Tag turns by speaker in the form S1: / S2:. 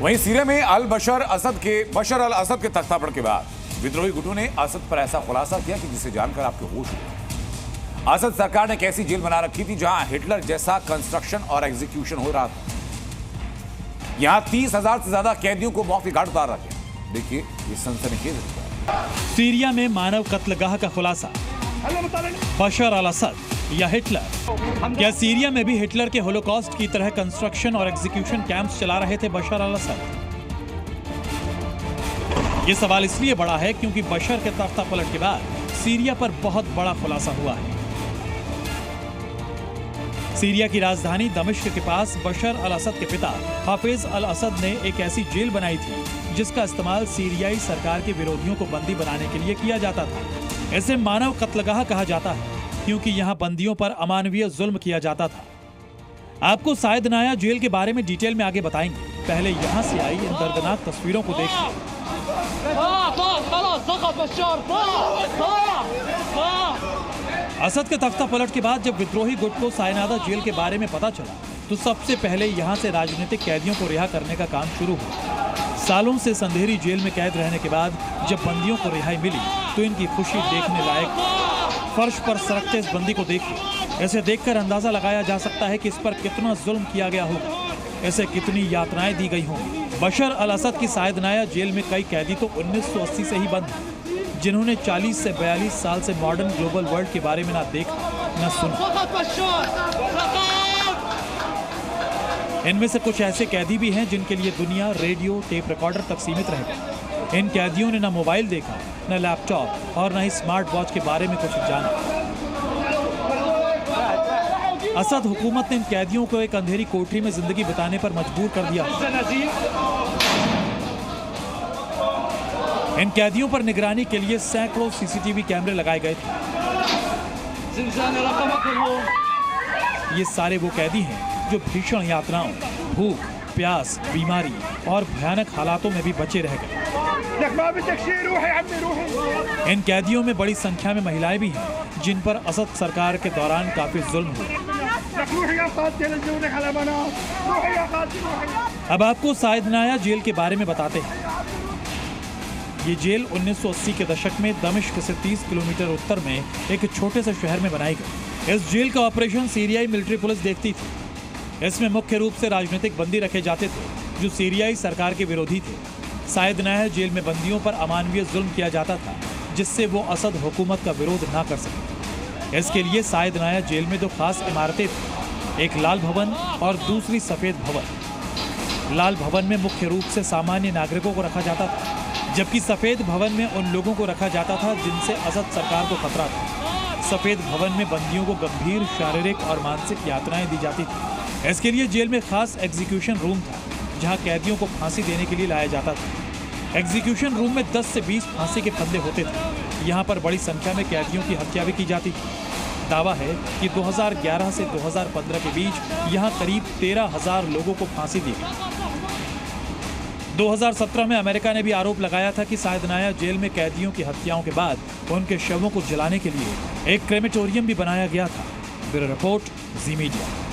S1: वहीं सीरिया में बशर अल असद के तख्तापलट के बाद विद्रोही गुटों ने असद पर ऐसा खुलासा किया कि जिसे जानकर आपके होश उड़े। असद सरकार ने एक ऐसी जेल बना रखी थी जहां हिटलर जैसा कंस्ट्रक्शन और एग्जीक्यूशन हो रहा था। यहां 30,000 से ज्यादा कैदियों को मौत के घाट उतार रहा गया। देखिए ये सनसनीखेज रिपोर्ट।
S2: सीरिया में मानव कत्लगाह का खुलासा, बशर अल असद या हिटलर। क्या सीरिया में भी हिटलर के होलोकॉस्ट की तरह कंस्ट्रक्शन और एग्जीक्यूशन कैंप्स चला रहे थे बशर अल असद? ये सवाल इसलिए बड़ा है क्योंकि बशर के तख्तापलट के बाद सीरिया पर बहुत बड़ा खुलासा हुआ है। सीरिया की राजधानी दमिश्क के पास बशर अल असद के पिता हाफिज अल असद ने एक ऐसी जेल बनाई थी जिसका इस्तेमाल सीरियाई सरकार के विरोधियों को बंदी बनाने के लिए किया जाता था। इसे मानव कत्लगाह कहा जाता है क्योंकि यहाँ बंदियों पर अमानवीय जुल्म किया जाता था। आपको सायद नाया जेल के बारे में डिटेल में आगे बताएंगे। पहले यहाँ से आई इन दर्दनाक तस्वीरों को देखिए। असद के तख्तापलट के बाद जब विद्रोही गुट को सायनादा जेल के बारे में पता चला तो सबसे पहले यहाँ से राजनीतिक कैदियों को रिहा करने का काम शुरू हुआ। सालों से संधेरी जेल में कैद रहने के बाद जब बंदियों को रिहाई मिली तो इनकी खुशी देखने लायक। फर्श पर सरकते इस बंदी को देखिए। ऐसे देखकर अंदाजा लगाया जा सकता है कि इस पर कितना जुल्म किया गया होगा, ऐसे कितनी यातनाएं दी गई होंगी। बशर अल असद की सायद नाया जेल में कई कैदी तो 1980 से ही बंद हैं, जिन्होंने 40 से 42 साल से मॉडर्न ग्लोबल वर्ल्ड के बारे में ना देखा न सुना। इनमें से कुछ ऐसे कैदी भी हैं जिनके लिए दुनिया रेडियो टेप रिकॉर्डर तक सीमित रह गई। इन कैदियों ने न मोबाइल देखा, न लैपटॉप और न ही स्मार्ट वॉच के बारे में कुछ जाना। असद हुकूमत ने इन कैदियों को एक अंधेरी कोठरी में जिंदगी बिताने पर मजबूर कर दिया। इन कैदियों पर निगरानी के लिए सैकड़ों सीसीटीवी कैमरे लगाए गए थे। ये सारे वो कैदी हैं जो भीषण यातनाओं, भूख, प्यास, बीमारी और भयानक हालातों में भी बचे रह गए। इन कैदियों में बड़ी संख्या में महिलाएं भी हैं जिन पर असद सरकार के दौरान काफी जुल्म हुए। अब आपको सायद नाया जेल के बारे में बताते हैं। ये जेल 1980 के दशक में दमिश्क से 30 किलोमीटर उत्तर में एक छोटे से शहर में बनाई गई। इस जेल का ऑपरेशन सीरियाई मिलिट्री पुलिस देखती थी। इसमें मुख्य रूप से राजनीतिक बंदी रखे जाते थे जो सीरियाई सरकार के विरोधी थे। सायद नाया जेल में बंदियों पर अमानवीय जुल्म किया जाता था जिससे वो असद हुकूमत का विरोध ना कर सके। इसके लिए सायद नाया जेल में दो खास इमारतें थी, एक लाल भवन और दूसरी सफेद भवन। लाल भवन में मुख्य रूप से सामान्य नागरिकों को रखा जाता था, जबकि सफेद भवन में उन लोगों को रखा जाता था जिनसे असद सरकार को खतरा था। सफेद भवन में बंदियों को गंभीर शारीरिक और मानसिक यातनाएं दी जाती थी। इसके लिए जेल में खास एग्जीक्यूशन रूम था जहां कैदियों को फांसी देने के लिए लाया जाता था। एग्जीक्यूशन रूम में 10 से 20 फांसी के फंदे होते थे। यहाँ पर बड़ी संख्या में कैदियों की हत्या भी की जाती थी। दावा है कि 2011 से 2015 के बीच यहाँ करीब 13,000 लोगों को फांसी दी गई। 2017 में अमेरिका ने भी आरोप लगाया था कि सायद नाया जेल में कैदियों की हत्याओं के बाद उनके शवों को जलाने के लिए एक क्रेमेटोरियम भी बनाया गया था। ब्यूरो रिपोर्ट, जी मीडिया।